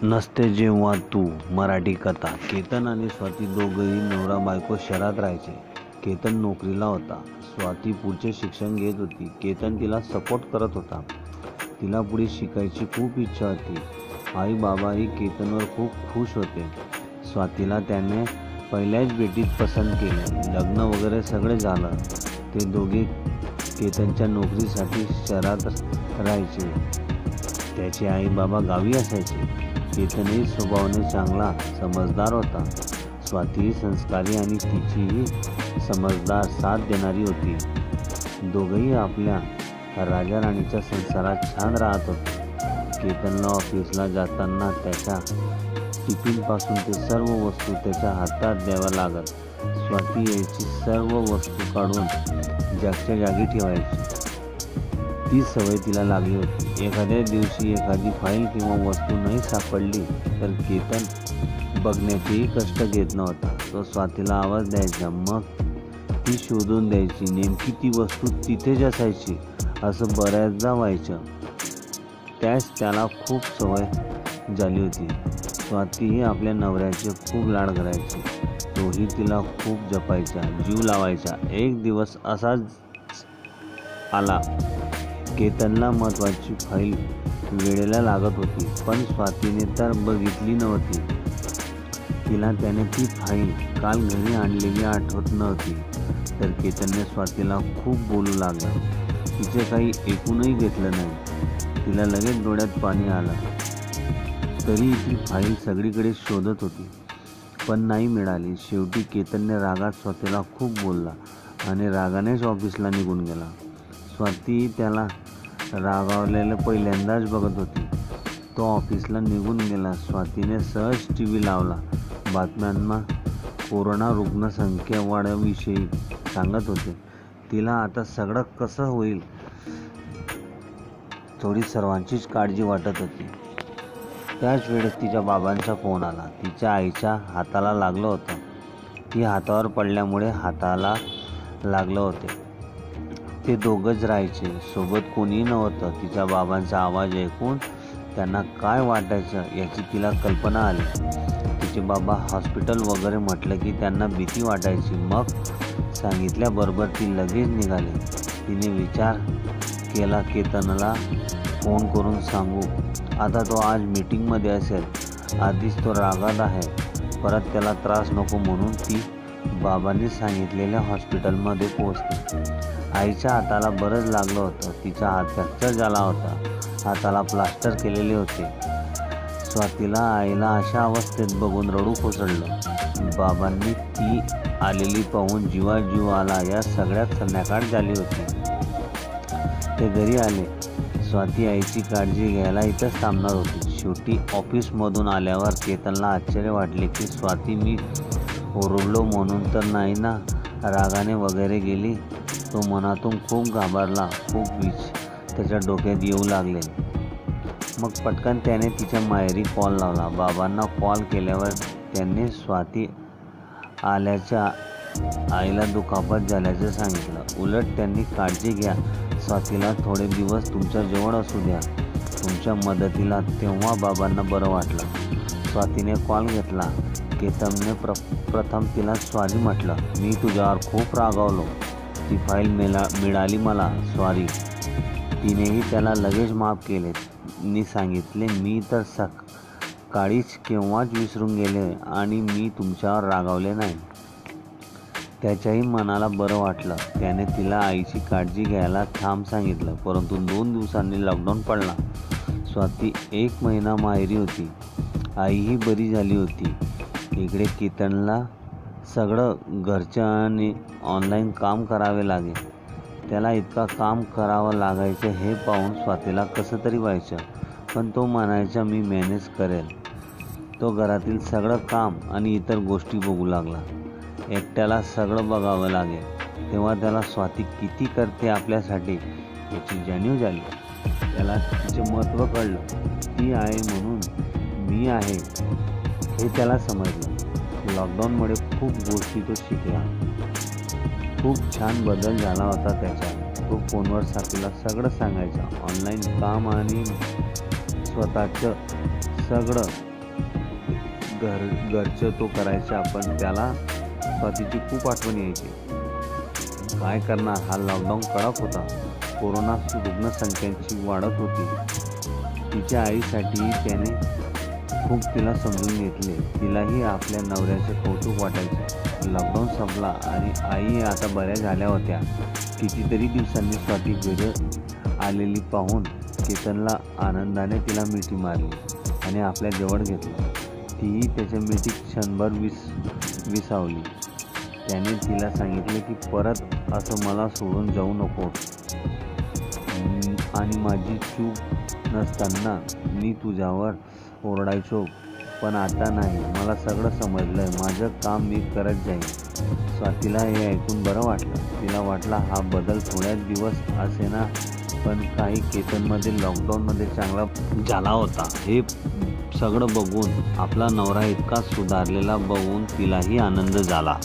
नसते जेव्हा तू मराठी कथा। केतन आणि स्वाती दोघंही नवरा बायको शहरात राहायचे। केतन नोकरीला होता, स्वाती पुढचे शिक्षण घेत होती। केतन तिला सपोर्ट करत होता, तिला पुढे शिकायची खूप इच्छा होती। आई बाबाही केतनवर खूप खुश होते। स्वातीला त्याने पहिल्याच भेटीत पसंत केले, लग्न वगैरे सगळे झालं। ते दोघे केतनच्या नोकरीसाठी शहरात राहायचे, त्याचे आई बाबा गावी असायचे। केतनही स्वभावाने चांगला समजदार होता, स्वातीही संस्कारी आणि तिचीही समजदार साथ देणारी होती। दोघंही आपल्या राजा राणीच्या संसारात छान राहत होते। केतनला ऑफिसला जाताना त्याच्या टिफिनपासून ते सर्व वस्तू त्याच्या हातात द्याव्या लागत। स्वाती यायची सर्व वस्तू काढून जागच्या जागी ठेवायची, ती सवय तिला लागली होती। एखाद्या दिवशी एखादी फाईल किंवा वस्तू नाही सापडली तर केतन बघण्याचेही कष्ट घेत नव्हता। तो स्वातीला आवाज द्यायचा, मग ती शोधून द्यायची, नेमकी ती वस्तू तिथेच असायची। असं बऱ्याचदा व्हायचं, त्यास त्याला खूप सवय झाली होती। स्वातीही आपल्या नवऱ्याचे खूप लाड करायची, तोही तिला खूप जपायचा, जीव लावायचा। एक दिवस असाच आला, केतनला महत्त्वाची फाईल वेळेला लागत होती, पण स्वातीने तर बघितली नव्हती। तिला त्याने ती फाईल काल घरी आणलेली आठवत नव्हती, तर केतनने स्वातीला खूप बोलू लागला। तिचे काही ऐकूनही घेतलं नाही, तिला लगेच डोळ्यात पाणी आलं। तरी ती फाईल सगळीकडे शोधत होती, पण नाही मिळाली। शेवटी केतनने रागात स्वातीला खूप बोलला आणि रागानेच ऑफिसला निघून गेला। स्वाती त्याला रागावलेलं पहिल्यांदाच बघत होती। तो ऑफिसला निघून गेला। स्वातीने सहज टीव्ही लावला, बातम्यांना कोरोना रुग्णसंख्या वाढीविषयी सांगत होते। तिला आता सगळं कसं होईल थोडी सर्वांचीच काळजी वाटत होती। त्याच वेळेस तिच्या बाबांचा फोन आला, तिच्या आईच्या हाताला लागलं होतं। ती हातावर पडल्यामुळे हाताला लागलं होते। ते दोघंच राहायचे, सोबत कोणीही नव्हतं। तिच्या बाबांचा आवाज ऐकून त्यांना काय वाटायचं याची तिला कल्पना आली। तिचे बाबा हॉस्पिटल वगैरे म्हटलं की त्यांना भीती वाटायची। मग सांगितल्याबरोबर ती लगेच निघाली। तिने विचार केला, केतनला फोन करून सांगू, आता तो आज मीटिंगमध्ये असेल, आधीच तो रागात आहे, परत त्याला त्रास नको, म्हणून ती बाबांनी सांगितलेल्या हॉस्पिटलमध्ये पोहोचली। आईच्या हाताला बरंच लागलं होतं, तिचा हात फ्रॅक्चर झाला होता, हाताला प्लास्टर केलेले होते। स्वातीला आईला अशा अवस्थेत बघून रडू कोसळलं। बाबांनी ती आलेली पाहून जीवाजीव आला। या सगळ्यात संध्याकाळ झाली होती। ते घरी आले। स्वाती आईची काळजी घ्यायला इथंच थांबणार होती। शेवटी ऑफिसमधून आल्यावर केतनला आश्चर्य वाटले की स्वाती मी ओरडलो म्हणून तर नाही ना, रागाने वगैरे गेली। तो मनातून खूप घाबरला, खूप त्याच्या डोक्यात येऊ लागले। मग पटकन त्याने तिच्या माहेरी कॉल लावला। बाबांना कॉल केल्यावर त्यांनी स्वाती आल्याच्या आईला दुखापत झाल्याचं सांगितलं। उलट त्यांनी काळजी घ्या, स्वातीला थोडे दिवस तुमच्या जवळ असू द्या, तुमच्या मदतीला। तेव्हा बाबांना बरं वाटलं। स्वातीने कॉल घेतला। केतनने प्रथम तिला सॉरी म्हटलं, मी तुझ्यावर खूप रागावलो, ती फाईल मिळाली मला, सॉरी। तिनेही त्याला लगेच माफ केले आणि सांगितले, मी तर सकाळीच केव्हाच विसरून गेले आणि मी तुमच्यावर रागावले नाही। त्याच्याही मनाला बरं वाटलं। त्याने तिला आईची काळजी घ्यायला थांब सांगितलं। परंतु 2 दिवसांनी लॉकडाऊन पडला। स्वाती 1 महिना माहेरी होती। आईही बरी झाली होती। इकडे केतनला सगळं घरचं आणि ऑनलाईन काम करावे लागे। त्याला इतका काम करावं लागायचं हे पाहून स्वातीला कसं तरी व्हायचं, पण तो म्हणायचा मी मॅनेज करेल। तो घरातील सगळं काम आणि इतर गोष्टी बघू लागला। एकट्याला सगळं बघावं लागेल। तेव्हा त्याला स्वाती किती करते आपल्यासाठी याची जाणीव झाली। त्याला तिचे महत्त्व कळलं, ती आहे म्हणून मी आहे हे त्याला समजलं। लॉकडाऊनमुळे खूप गोष्टी तो शिकला। खूप छान बदल झाला होता त्याचा। तो फोनवर स्वातीला सगळं सांगायचा, ऑनलाईन काम आणि स्वतःचं सगळं घरचं तो करायचा, पण त्याला स्वातीची खूप आठवण यायची. काय करणार, हा लॉकडाऊन कडक होता. कोरोना रुग्णसंख्येची वाढत होती. तिच्या आईसाठी त्याने खूप तिला समजून घेतले. तिलाही आपल्या नवऱ्याचे कौतुक वाटायचे. लॉकडाऊन संपला आणि आई आता बऱ्या झाल्या होत्या. कितीतरी दिवसांनी स्वाती घरी आलेली पाहून केतनला आनंदाने तिला मिठी मारली आणि आपल्या जवळ घेतलं. तीही त्याच्या मिठीत क्षणभर विसावली. त्याने तिला सांगितले की परत असं मला सोडून जाऊ नकोस आणि माझी चूक नसताना मी तुझ्यावर ओरडायचो, पण आता नाही. मला सगळं समजलंय. माझं काम मी करत जाईन. स्वातीला हे ऐकून बरं वाटलं. तिला वाटलं हा बदल थोड्याच दिवस असेना, पण काही केतनमध्ये लॉकडाऊनमध्ये चांगला झाला होता. हे सगळं बघून, आपला नवरा इतका सुधारलेला बघून तिलाही आनंद झाला.